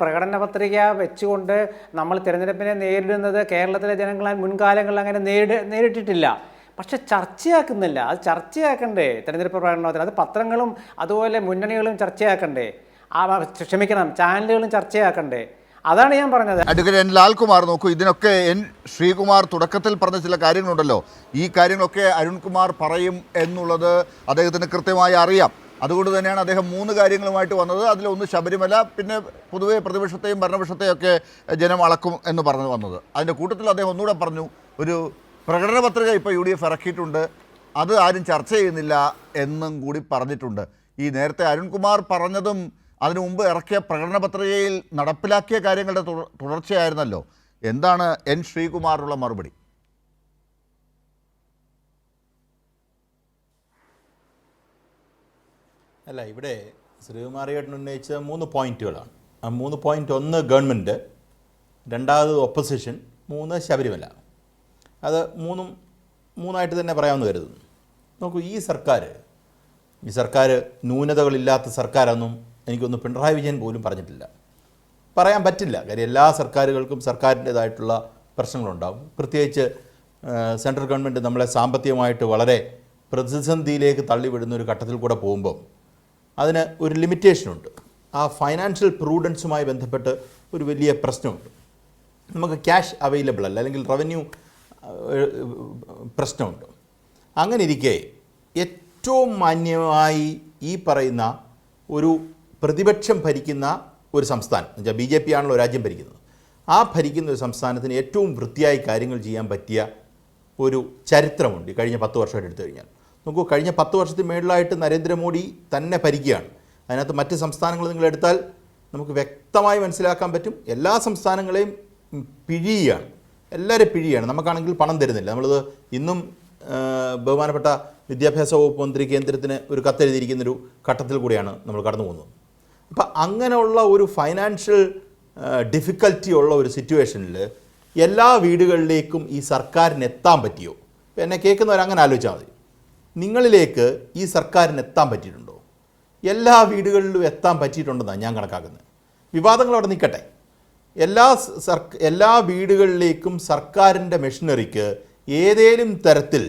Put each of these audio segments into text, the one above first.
പ്രകടന പത്രിക വെച്ചുകൊണ്ട് നമ്മൾ തിരഞ്ഞെടുപ്പിനെ നേരിടുന്നത് കേരളത്തിലെ ജനങ്ങൾ മുൻകാലങ്ങളിൽ അങ്ങനെ നേരിട്ടിട്ടില്ല. പക്ഷെ ചർച്ചയാക്കുന്നില്ല. അത് ചർച്ചയാക്കണ്ടേ തെരഞ്ഞെടുപ്പ് പ്രകടനത്തിൽ? അത് പത്രങ്ങളും അതുപോലെ മുന്നണികളും ചർച്ചയാക്കണ്ടേ? ക്ഷമിക്കണം, ചാനലുകളും ചർച്ചയാക്കണ്ടേ? അതാണ് ഞാൻ പറഞ്ഞത്. അഡ്വക്കേറ്റ് എൻ ലാൽകുമാർ, നോക്കൂ, ഇതിനൊക്കെ എൻ ശ്രീകുമാർ തുടക്കത്തിൽ പറഞ്ഞ ചില കാര്യങ്ങളുണ്ടല്ലോ. ഈ കാര്യങ്ങളൊക്കെ അരുൺകുമാർ പറയും എന്നുള്ളത് അദ്ദേഹത്തിന് കൃത്യമായി അറിയാം. അതുകൊണ്ട് തന്നെയാണ് അദ്ദേഹം 3 കാര്യങ്ങളുമായിട്ട് വന്നത്. അതിലൊന്ന് ശബരിമല, പിന്നെ പൊതുവേ പ്രതിപക്ഷത്തെയും ഭരണപക്ഷത്തെയും ഒക്കെ ജനം അളക്കും എന്ന് പറഞ്ഞു വന്നത്. അതിൻ്റെ കൂട്ടത്തിൽ അദ്ദേഹം ഒന്നുകൂടെ പറഞ്ഞു, ഒരു പ്രകടന പത്രിക ഇപ്പോൾ UDF ഇറക്കിയിട്ടുണ്ട്, അത് ആരും ചർച്ച ചെയ്യുന്നില്ല എന്നും കൂടി പറഞ്ഞിട്ടുണ്ട്. ഈ നേരത്തെ അരുൺകുമാർ പറഞ്ഞതും അതിനു മുമ്പ് ഇറക്കിയ പ്രകടന പത്രികയിൽ നടപ്പിലാക്കിയ കാര്യങ്ങളുടെ തുടർച്ചയായിരുന്നല്ലോ. എന്താണ് എൻ ശ്രീകുമാറിനുള്ള മറുപടി? അല്ല, ഇവിടെ ശ്രീകുമാറിയേട്ടൻ ഉന്നയിച്ച 3 പോയിന്റുകളാണ്. ആ 3 പോയിന്റ്: 1 ഗവൺമെൻറ്, 2 ഒപ്പോസിഷൻ, 3 ശബരിമല. അത് മൂന്നായിട്ട് തന്നെ പറയാമെന്ന് കരുതുന്നു. നോക്കൂ, ഈ സർക്കാർ ന്യൂനതകളില്ലാത്ത സർക്കാരൊന്നും എനിക്കൊന്ന് പിണറായി വിജയൻ പോലും പറഞ്ഞിട്ടില്ല, പറയാൻ പറ്റില്ല. കാര്യം എല്ലാ സർക്കാരുകൾക്കും സർക്കാരിൻ്റേതായിട്ടുള്ള പ്രശ്നങ്ങളുണ്ടാകും. പ്രത്യേകിച്ച് സെൻട്രൽ ഗവൺമെൻറ് നമ്മളെ സാമ്പത്തികമായിട്ട് വളരെ പ്രതിസന്ധിയിലേക്ക് തള്ളിവിടുന്ന ഒരു ഘട്ടത്തിൽ കൂടെ പോകുമ്പോൾ അതിന് ഒരു ലിമിറ്റേഷനുണ്ട്. ആ ഫൈനാൻഷ്യൽ പ്രൂഡൻസുമായി ബന്ധപ്പെട്ട് ഒരു വലിയ പ്രശ്നമുണ്ട്. നമുക്ക് ക്യാഷ് അവൈലബിൾ അല്ല, അല്ലെങ്കിൽ റവന്യൂ പ്രശ്നമുണ്ട്. അങ്ങനെ ഇരിക്കെ ഏറ്റവും മാന്യമായി ഈ പറയുന്ന ഒരു പ്രതിപക്ഷം ഭരിക്കുന്ന ഒരു സംസ്ഥാനം, എന്നുവെച്ചാൽ BJP ആണല്ലോ രാജ്യം ഭരിക്കുന്നത്, ആ ഭരിക്കുന്ന ഒരു സംസ്ഥാനത്തിന് ഏറ്റവും വൃത്തിയായി കാര്യങ്ങൾ ചെയ്യാൻ പറ്റിയ ഒരു ചരിത്രമുണ്ട് കഴിഞ്ഞ 10 വർഷമായിട്ട് എടുത്തു കഴിഞ്ഞാൽ. നോക്കൂ, കഴിഞ്ഞ 10 വർഷത്തിന് മേളിലായിട്ട് നരേന്ദ്രമോദി തന്നെ ഭരിക്കുകയാണ്. അതിനകത്ത് മറ്റ് സംസ്ഥാനങ്ങൾ നിങ്ങളെടുത്താൽ നമുക്ക് വ്യക്തമായി മനസ്സിലാക്കാൻ പറ്റും. എല്ലാ സംസ്ഥാനങ്ങളെയും പിഴിയുകയാണ്, എല്ലാവരും പിഴിയുകയാണ്. നമുക്കാണെങ്കിൽ പണം തരുന്നില്ല. നമ്മളിത് ഇന്നും ബഹുമാനപ്പെട്ട വിദ്യാഭ്യാസ വകുപ്പ് മന്ത്രി കേന്ദ്രത്തിന് ഒരു കത്തെഴുതിയിരിക്കുന്നൊരു ഘട്ടത്തിൽ കൂടിയാണ് നമ്മൾ കടന്നു പോകുന്നത്. അപ്പം അങ്ങനെയുള്ള ഒരു ഫൈനാൻഷ്യൽ ഡിഫിക്കൽറ്റി ഉള്ള ഒരു സിറ്റുവേഷനിൽ എല്ലാ വീടുകളിലേക്കും ഈ സർക്കാരിന് എത്താൻ പറ്റിയോ? എന്നെ കേൾക്കുന്നവരങ്ങനെ ആലോചിച്ചാൽ മതി. നിങ്ങളിലേക്ക് ഈ സർക്കാരിന് എത്താൻ പറ്റിയിട്ടുണ്ടോ? എല്ലാ വീടുകളിലും എത്താൻ പറ്റിയിട്ടുണ്ടെന്നാണ് ഞാൻ കണക്കാക്കുന്നത്. വിവാദങ്ങൾ അവിടെ നിൽക്കട്ടെ. എല്ലാ വീടുകളിലേക്കും സർക്കാരിൻ്റെ മെഷീനറിക്ക് ഏതേലും തരത്തിൽ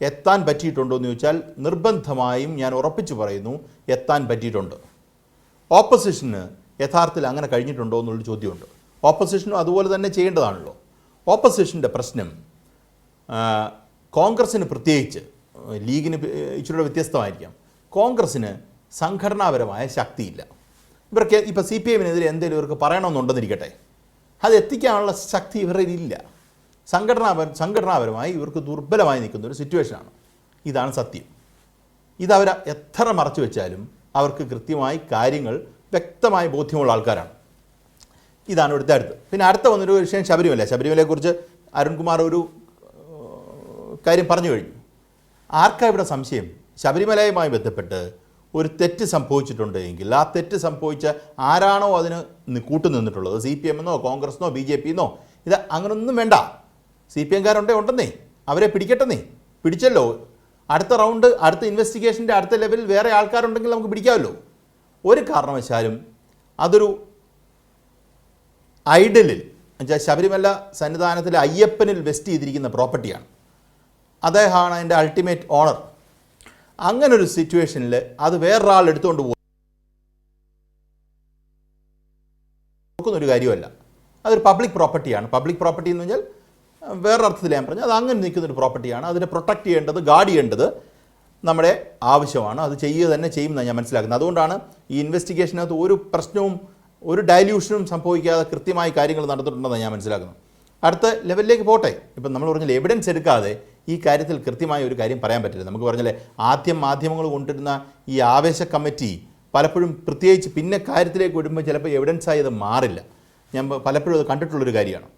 എത്താൻ പറ്റിയിട്ടുണ്ടോ എന്ന് ചോദിച്ചാൽ നിർബന്ധമായും ഞാൻ ഉറപ്പിച്ചു പറയുന്നു, എത്താൻ പറ്റിയിട്ടുണ്ട്. ഓപ്പോസിഷന് യഥാർത്ഥത്തിൽ അങ്ങനെ കഴിഞ്ഞിട്ടുണ്ടോ എന്നുള്ളൊരു ചോദ്യമുണ്ട്. ഓപ്പോസിഷനും അതുപോലെ തന്നെ ചെയ്യേണ്ടതാണല്ലോ. ഓപ്പോസിഷൻ്റെ പ്രശ്നം കോൺഗ്രസ്സിന്, പ്രത്യേകിച്ച് ലീഗിന് ഇച്ചിരിയുടെ വ്യത്യസ്തമായിരിക്കാം, കോൺഗ്രസ്സിന് സംഘടനാപരമായ ശക്തിയില്ല. ഇവർക്ക് ഇപ്പോൾ CPM-നെതിരെ എന്തെങ്കിലും ഇവർക്ക് പറയണമെന്നുണ്ടെന്നിരിക്കട്ടെ, അത് എത്തിക്കാനുള്ള ശക്തി ഇവരുടെ ഇല്ല. സംഘടനാപരമായി ഇവർക്ക് ദുർബലമായി നിൽക്കുന്ന ഒരു സിറ്റുവേഷനാണ്. ഇതാണ് സത്യം. ഇതവർ എത്ര മറച്ചു വെച്ചാലും അവർക്ക് കൃത്യമായി കാര്യങ്ങൾ വ്യക്തമായി ബോധ്യമുള്ള ആൾക്കാരാണ്. ഇതാണ് ഇവിടുത്തെ അടുത്ത്. പിന്നെ അടുത്ത വന്നൊരു വിഷയം ശബരിമലയെക്കുറിച്ച് അരുൺകുമാർ ഒരു കാര്യം പറഞ്ഞു കഴിഞ്ഞു. ആർക്കാ ഇവിടെ സംശയം? ശബരിമലയുമായി ബന്ധപ്പെട്ട് ഒരു തെറ്റ് സംഭവിച്ചിട്ടുണ്ട് എങ്കിൽ ആ തെറ്റ് സംഭവിച്ച ആരാണോ അതിന് കൂട്ടുനിന്നിട്ടുള്ളത്, CPM-എന്നോ കോൺഗ്രസ്സെന്നോ BJP-എന്നോ, ഇത് അങ്ങനൊന്നും വേണ്ട. CPM-കാരുണ്ടെന്നേ അവരെ പിടിക്കട്ടെന്നേ. പിടിച്ചല്ലോ, അടുത്ത റൗണ്ട്, അടുത്ത ഇൻവെസ്റ്റിഗേഷൻ്റെ അടുത്ത ലെവലിൽ വേറെ ആൾക്കാരുണ്ടെങ്കിൽ നമുക്ക് പിടിക്കാമല്ലോ. ഒരു കാരണവശാലും അതൊരു ഐഡലിൽ, എന്നുവെച്ചാൽ ശബരിമല സന്നിധാനത്തിലെ അയ്യപ്പനിൽ വെസ്റ്റ് ചെയ്തിരിക്കുന്ന പ്രോപ്പർട്ടിയാണ്. അദ്ദേഹമാണ് അതിൻ്റെ അൾട്ടിമേറ്റ് ഓണർ. അങ്ങനൊരു സിറ്റുവേഷനിൽ അത് വേറൊരാൾ എടുത്തുകൊണ്ട് പോകുന്നൊരു കാര്യമല്ല. അതൊരു പബ്ലിക് പ്രോപ്പർട്ടിയാണ്. പബ്ലിക് പ്രോപ്പർട്ടി എന്ന് പറഞ്ഞാൽ വേറൊരർത്ഥത്തിൽ ഞാൻ പറഞ്ഞു, അത് അങ്ങനെ നിൽക്കുന്നൊരു പ്രോപ്പർട്ടിയാണ്. അതിനെ പ്രൊട്ടക്റ്റ് ചെയ്യേണ്ടത്, ഗാർഡ് ചെയ്യേണ്ടത് നമ്മുടെ ആവശ്യമാണ്. അത് ചെയ്യുക തന്നെ ചെയ്യുമെന്നാണ് ഞാൻ മനസ്സിലാക്കുന്നത്. അതുകൊണ്ടാണ് ഈ ഇൻവെസ്റ്റിഗേഷനകത്ത് ഒരു പ്രശ്നവും ഒരു ഡൈല്യൂഷനും സംഭവിക്കാതെ കൃത്യമായി കാര്യങ്ങൾ നടന്നിട്ടുണ്ടെന്നാണ് ഞാൻ മനസ്സിലാക്കുന്നത്. അടുത്ത ലെവലിലേക്ക് പോട്ടെ. ഇപ്പം നമ്മൾ പറഞ്ഞാൽ എവിഡൻസ് എടുക്കാതെ ഈ കാര്യത്തിൽ കൃത്യമായ ഒരു കാര്യം പറയാൻ പറ്റില്ല. നമുക്ക് പറഞ്ഞാലേ ആദ്യം മാധ്യമങ്ങൾ കൊണ്ടിരുന്ന ഈ ആവേശ കമ്മിറ്റി പലപ്പോഴും, പ്രത്യേകിച്ച് പിന്നെ കാര്യത്തിലേക്ക് വരുമ്പോൾ ചിലപ്പോൾ എവിഡൻസായി അത് മാറില്ല. ഞാൻ പലപ്പോഴും അത് കണ്ടിട്ടുള്ളൊരു കാര്യമാണ്.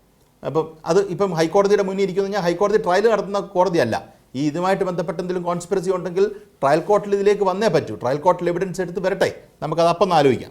അപ്പം അത് ഇപ്പം ഹൈക്കോടതിയുടെ മുന്നിൽ ഇരിക്കുന്നു. ഞാൻ ഹൈക്കോടതി ട്രയൽ നടത്തുന്ന കോടതിയല്ല. ഈ ഇതുമായിട്ട് ബന്ധപ്പെട്ട എന്തെങ്കിലും കോൺസ്പിറസി ഉണ്ടെങ്കിൽ ട്രയൽ കോർട്ടിൽ ഇതിലേക്ക് വന്നേ പറ്റൂ. ട്രയൽ കോർട്ടിൽ എവിഡൻസ് എടുത്ത് വരട്ടെ, നമുക്കത് അപ്പം ആലോചിക്കാം.